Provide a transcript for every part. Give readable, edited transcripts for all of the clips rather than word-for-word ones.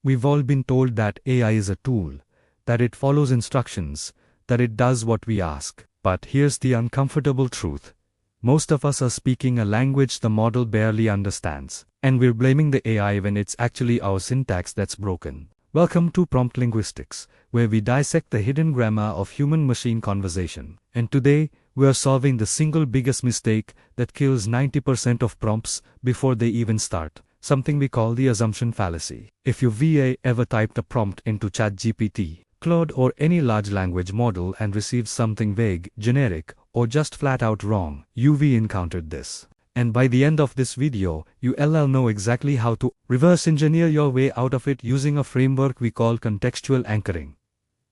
We've all been told that AI is a tool, that it follows instructions, that it does what we ask. But here's the uncomfortable truth. Most of us are speaking a language the model barely understands, and we're blaming the AI when it's actually our syntax that's broken. Welcome to Prompt Linguistics, where we dissect the hidden grammar of human-machine conversation. And today, we are solving the single biggest mistake that kills 90% of prompts before they even start, something we call the assumption fallacy. If your VA ever typed a prompt into ChatGPT, Claude, or any large language model and received something vague, generic, or just flat out wrong, you've encountered this. And by the end of this video, you'll know exactly how to reverse engineer your way out of it using a framework we call contextual anchoring.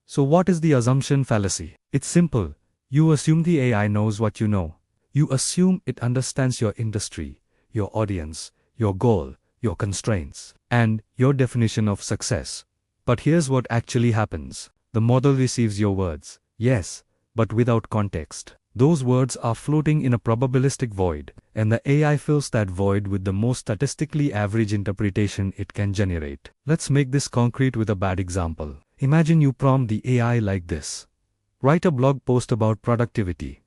So what is the assumption fallacy? It's simple. You assume the AI knows what you know. You assume it understands your industry, your audience, your goal, your constraints, and your definition of success. But here's what actually happens. The model receives your words, yes, but without context. Those words are floating in a probabilistic void, and the AI fills that void with the most statistically average interpretation it can generate. Let's make this concrete with a bad example. Imagine you prompt the AI like this. Write a blog post about productivity.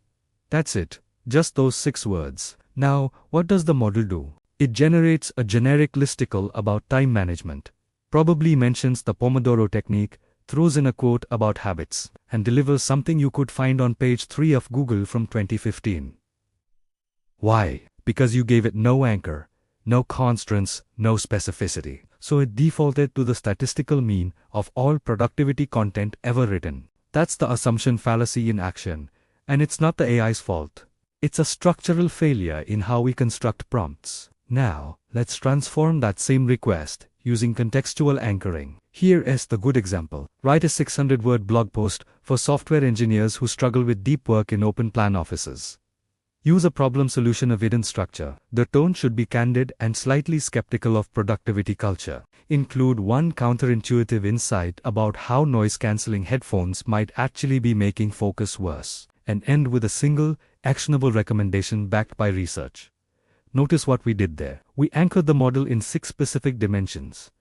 That's it, just those 6 words. Now, what does the model do? It generates a generic listicle about time management, probably mentions the Pomodoro technique, throws in a quote about habits, and delivers something you could find on page 3 of Google from 2015. Why? Because you gave it no anchor, no constraints, no specificity. So it defaulted to the statistical mean of all productivity content ever written. That's the assumption fallacy in action, and it's not the AI's fault. It's a structural failure in how we construct prompts. Now, let's transform that same request using contextual anchoring. Here is the good example. Write a 600-word blog post for software engineers who struggle with deep work in open-plan offices. Use a problem-solution-avoidant structure. The tone should be candid and slightly skeptical of productivity culture. Include one counterintuitive insight about how noise-canceling headphones might actually be making focus worse. And end with a single, actionable recommendation backed by research. Notice what we did there. We anchored the model in 6 specific dimensions: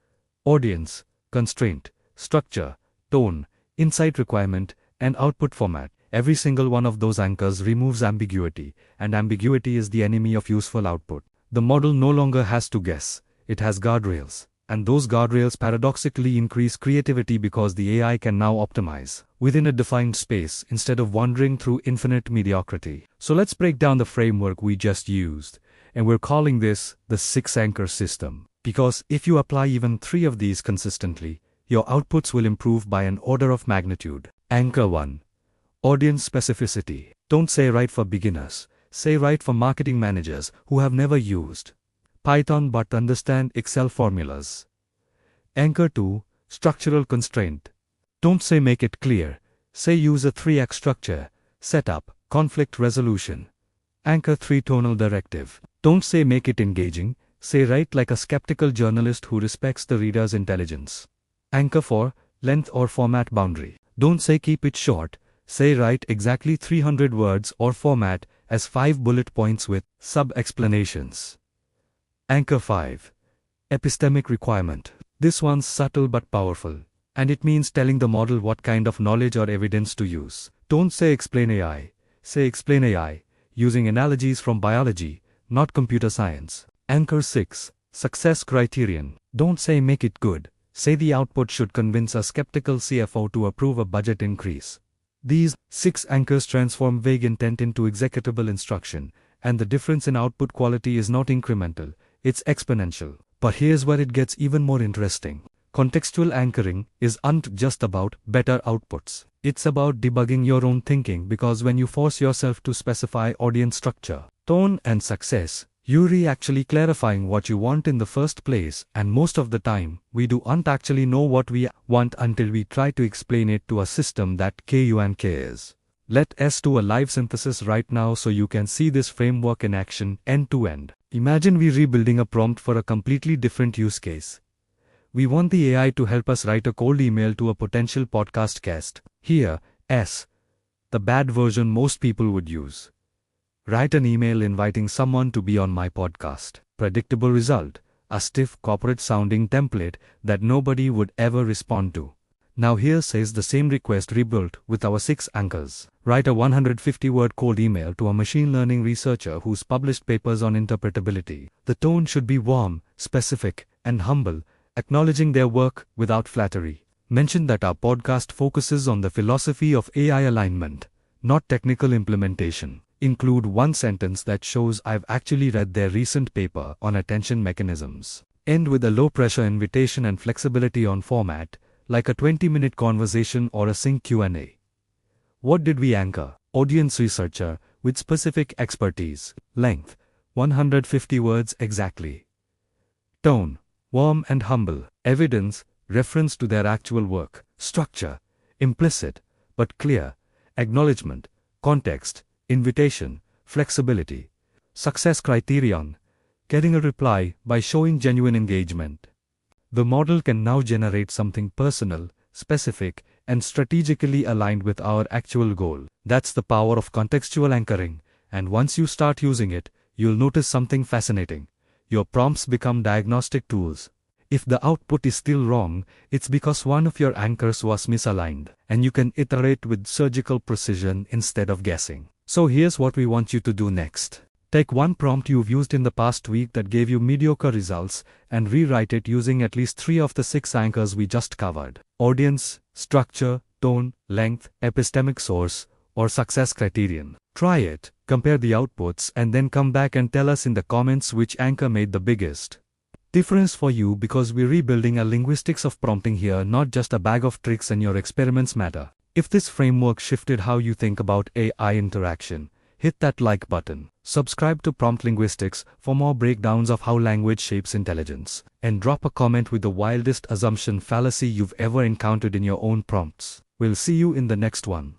audience, constraint, structure, tone, insight requirement, and output format. Every single one of those anchors removes ambiguity, and ambiguity is the enemy of useful output. The model no longer has to guess, it has guardrails. And those guardrails paradoxically increase creativity because the AI can now optimize within a defined space instead of wandering through infinite mediocrity. So let's break down the framework we just used. And we're calling this the 6 anchor system. Because if you apply even 3 of these consistently, your outputs will improve by an order of magnitude. Anchor 1. Audience specificity. Don't say write for beginners. Say write for marketing managers who have never used Python but understand Excel formulas. Anchor 2. Structural constraint. Don't say make it clear. Say use a 3-act structure: setup, conflict resolution. Anchor 3. Tonal directive. Don't say make it engaging. Say write like a skeptical journalist who respects the reader's intelligence. Anchor 4. Length or format boundary. Don't say keep it short. Say write exactly 300 words or format as 5 bullet points with sub-explanations. Anchor 5. Epistemic requirement. This one's subtle but powerful, and it means telling the model what kind of knowledge or evidence to use. Don't say explain AI. Say explain AI, using analogies from biology, not computer science. Anchor 6. Success criterion. Don't say make it good. Say the output should convince a skeptical CFO to approve a budget increase. These 6 anchors transform vague intent into executable instruction, and the difference in output quality is not incremental, it's exponential. But here's where it gets even more interesting. Contextual anchoring isn't just about better outputs. It's about debugging your own thinking, because when you force yourself to specify audience structure, tone, and success, you're actually clarifying what you want in the first place, and most of the time, we don't actually know what we want until we try to explain it to a system that cares. Let's do a live synthesis right now so you can see this framework in action end to end. Imagine we're rebuilding a prompt for a completely different use case. We want the AI to help us write a cold email to a potential podcast guest. Here, the bad version most people would use. Write an email inviting someone to be on my podcast. Predictable result. a stiff corporate-sounding template that nobody would ever respond to. Now here says the same request rebuilt with our 6 anchors. Write a 150-word cold email to a machine learning researcher who's published papers on interpretability. The tone should be warm, specific, and humble, acknowledging their work without flattery. Mention that our podcast focuses on the philosophy of AI alignment, not technical implementation. Include one sentence that shows I've actually read their recent paper on attention mechanisms. End with a low-pressure invitation and flexibility on format, like a 20-minute conversation or a sync Q&A. What did we anchor? Audience researcher with specific expertise. Length, 150 words exactly. Tone, warm and humble. Evidence, reference to their actual work. Structure, implicit but clear. Acknowledgement, context, invitation, flexibility. Success criterion, getting a reply by showing genuine engagement. The model can now generate something personal, specific, and strategically aligned with our actual goal. That's the power of contextual anchoring, and once you start using it, you'll notice something fascinating. Your prompts become diagnostic tools. If the output is still wrong, it's because one of your anchors was misaligned, and you can iterate with surgical precision instead of guessing. So here's what we want you to do next. Take one prompt you've used in the past week that gave you mediocre results and rewrite it using at least 3 of the 6 anchors we just covered. Audience, structure, tone, length, epistemic source, or success criterion. Try it, compare the outputs, and then come back and tell us in the comments which anchor made the biggest difference for you, because we're rebuilding a linguistics of prompting here, not just a bag of tricks, and your experiments matter. If this framework shifted how you think about AI interaction, hit that like button. Subscribe to Prompt Linguistics for more breakdowns of how language shapes intelligence. And drop a comment with the wildest assumption fallacy you've ever encountered in your own prompts. We'll see you in the next one.